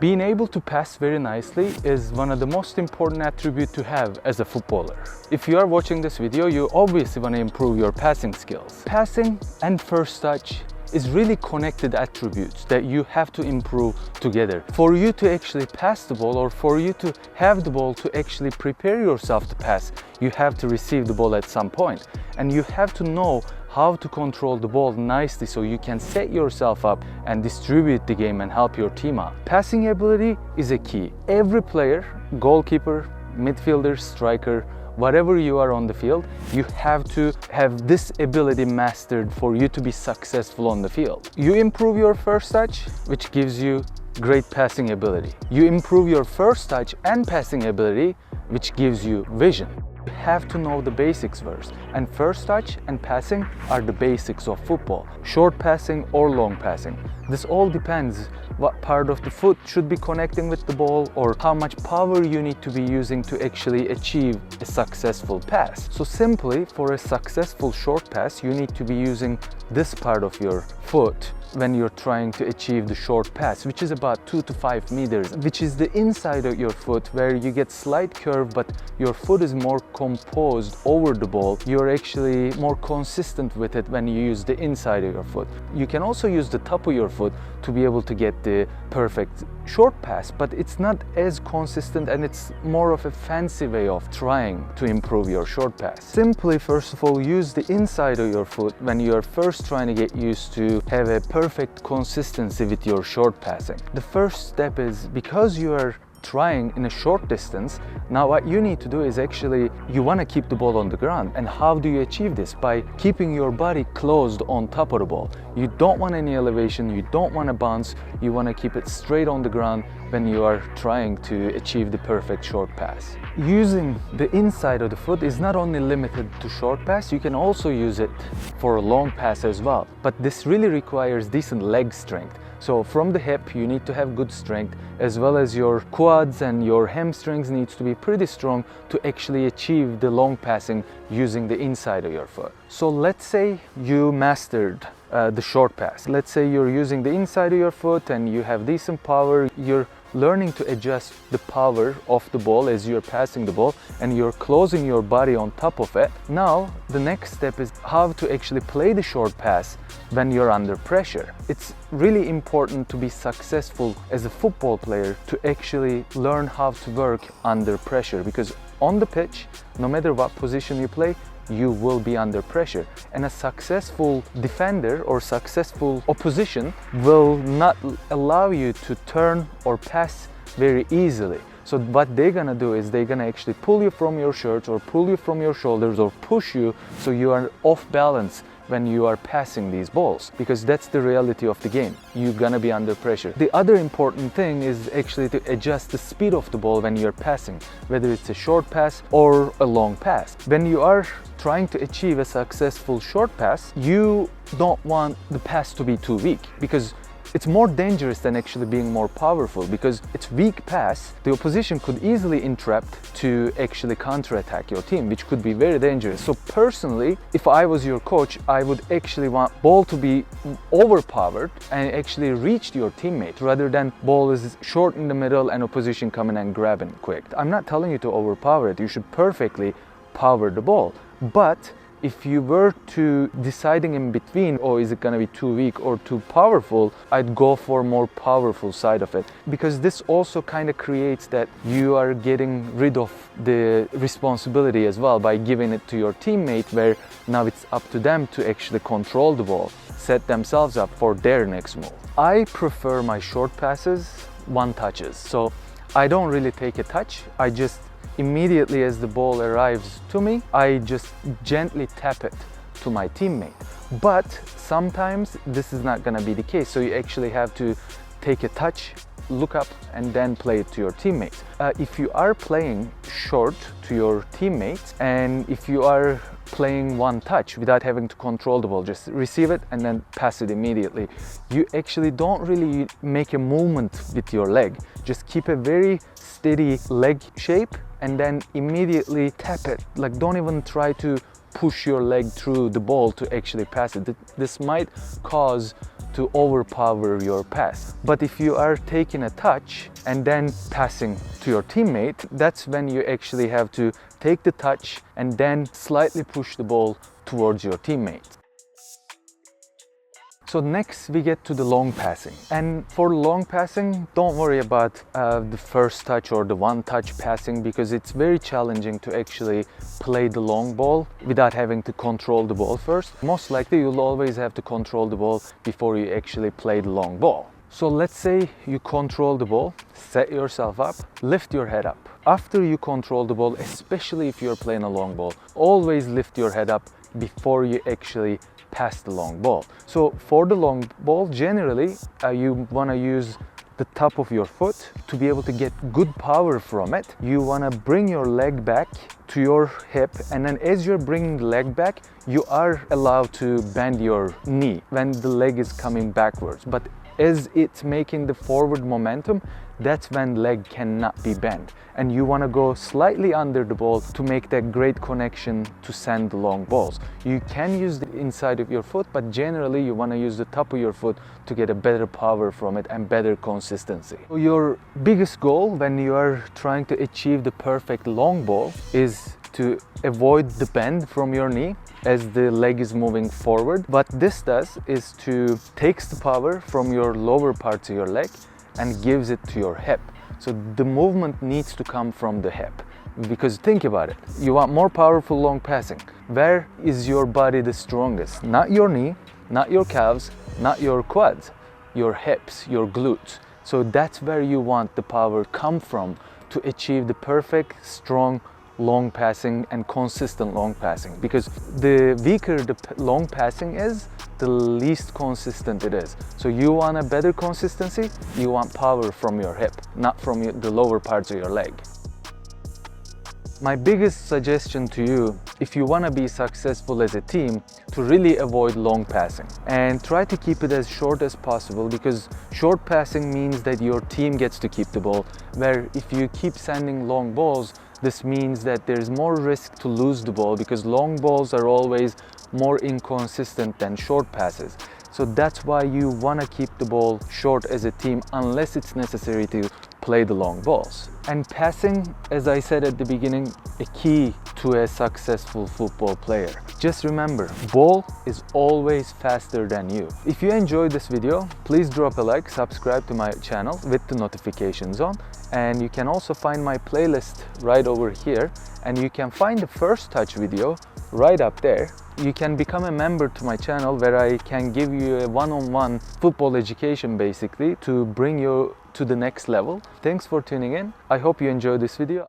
Being able to pass very nicely is one of the most important attributes to have as a footballer. If you are watching this video, you obviously want to improve your passing skills. Passing and first touch is really connected attributes that you have to improve together. For you to actually pass the ball, or for you to have the ball to actually prepare yourself to pass, you have to receive the ball at some point. And you have to know how to control the ball nicely so you can set yourself up and distribute the game and help your team out. Passing ability is a key. Every player, goalkeeper, midfielder, striker, whatever you are on the field, you have to have this ability mastered for you to be successful on the field. You improve your first touch, which gives you great passing ability. You improve your first touch and passing ability, which gives you vision. You have to know the basics first, and first touch and passing are the basics of football. Short passing or long passing. This all depends what part of the foot should be connecting with the ball, or how much power you need to be using to actually achieve a successful pass. So simply, for a successful short pass, you need to be using this part of your foot when you're trying to achieve the short pass, which is about 2 to 5 meters, which is the inside of your foot, where you get slight curve, but your foot is more composed over the ball. You're actually more consistent with it when you use the inside of your foot. You can also use the top of your foot to be able to get the perfect short pass, but it's not as consistent, and it's more of a fancy way of trying to improve your short pass. Simply, first of all, use the inside of your foot when you're first trying to get used to have a perfect consistency with your short passing. The first step is, because you are trying in a short distance, now what you need to do is actually, you want to keep the ball on the ground. And how do you achieve this? By keeping your body closed on top of the ball. You don't want any elevation, you don't want to bounce, you want to keep it straight on the ground when you are trying to achieve the perfect short pass. Using the inside of the foot is not only limited to short pass, you can also use it for a long pass as well. But this really requires decent leg strength. So from the hip, you need to have good strength, as well as your quads and your hamstrings needs to be pretty strong to actually achieve the long passing using the inside of your foot. So let's say you mastered the short pass. Let's say you're using the inside of your foot and you have decent power. You're learning to adjust the power of the ball as you're passing the ball, and you're closing your body on top of it. Now, the next step is how to actually play the short pass when you're under pressure. It's really important to be successful as a football player to actually learn how to work under pressure, because on the pitch, no matter what position you play, you will be under pressure, and a successful defender or successful opposition will not allow you to turn or pass very easily. So what they're gonna do is they're gonna actually pull you from your shirt or pull you from your shoulders or push you so you are off balance when you are passing these balls, because that's the reality of the game. You're gonna be under pressure. The other important thing is actually to adjust the speed of the ball when you're passing, whether it's a short pass or a long pass. When you are trying to achieve a successful short pass, you don't want the pass to be too weak, because it's more dangerous than actually being more powerful, because it's weak pass, the opposition could easily interrupt to actually counterattack your team, which could be very dangerous. So personally, if I was your coach, I would actually want ball to be overpowered and actually reach your teammate, rather than ball is short in the middle and opposition coming and grabbing quick. I'm not telling you to overpower it, you should perfectly power the ball. But if you were to deciding in between, or is it going to be too weak or too powerful, I'd go for more powerful side of it, because this also kind of creates that you are getting rid of the responsibility as well by giving it to your teammate, where now it's up to them to actually control the ball, set themselves up for their next move. I prefer my short passes one touches, so I don't really take a touch. I just immediately as the ball arrives to me, I just gently tap it to my teammate. But sometimes this is not gonna be the case, so you actually have to take a touch, look up, and then play it to your teammates. If you are playing short to your teammates, and if you are playing one touch without having to control the ball, just receive it and then pass it immediately, you actually don't really make a movement with your leg. Just keep a very steady leg shape and then immediately tap it. Like, don't even try to push your leg through the ball to actually pass it. This might cause to overpower your pass. But if you are taking a touch and then passing to your teammate, that's when you actually have to take the touch and then slightly push the ball towards your teammate. So next we get to the long passing. And for long passing, don't worry about the first touch or the one touch passing, because it's very challenging to actually play the long ball without having to control the ball first. Most likely you'll always have to control the ball before you actually play the long ball. So let's say you control the ball, set yourself up, lift your head up. After you control the ball, especially if you're playing a long ball, always lift your head up before you actually pass the long ball. So for the long ball, generally you want to use the top of your foot to be able to get good power from it. You want to bring your leg back to your hip, and then as you're bringing the leg back, you are allowed to bend your knee when the leg is coming backwards. But as it's making the forward momentum, that's when leg cannot be bent, and you want to go slightly under the ball to make that great connection to send the long balls. You can use the inside of your foot, but generally you want to use the top of your foot to get a better power from it and better consistency. So your biggest goal when you are trying to achieve the perfect long ball is to avoid the bend from your knee as the leg is moving forward. What this does is to takes the power from your lower parts of your leg and gives it to your hip. So the movement needs to come from the hip. Because think about it, you want more powerful long passing. Where is your body the strongest? Not your knee, not your calves, not your quads, your hips, your glutes. So that's where you want the power come from to achieve the perfect, strong, long passing and consistent long passing. Because the weaker the long passing is, the least consistent it is. So you want a better consistency, you want power from your hip, not from the lower parts of your leg. My biggest suggestion to you, if you want to be successful as a team, to really avoid long passing and try to keep it as short as possible, because short passing means that your team gets to keep the ball, where if you keep sending long balls, this means that there's more risk to lose the ball, because long balls are always more inconsistent than short passes. So that's why you want to keep the ball short as a team unless it's necessary to play the long balls. And passing, as I said at the beginning, a key to a successful football player. Just remember, ball is always faster than you. If you enjoyed this video, please drop a like, subscribe to my channel with the notifications on, and you can also find my playlist right over here, and you can find the first touch video right up there. You can become a member to my channel, where I can give you a one-on-one football education basically to bring you to the next level. Thanks for tuning in. I hope you enjoyed this video.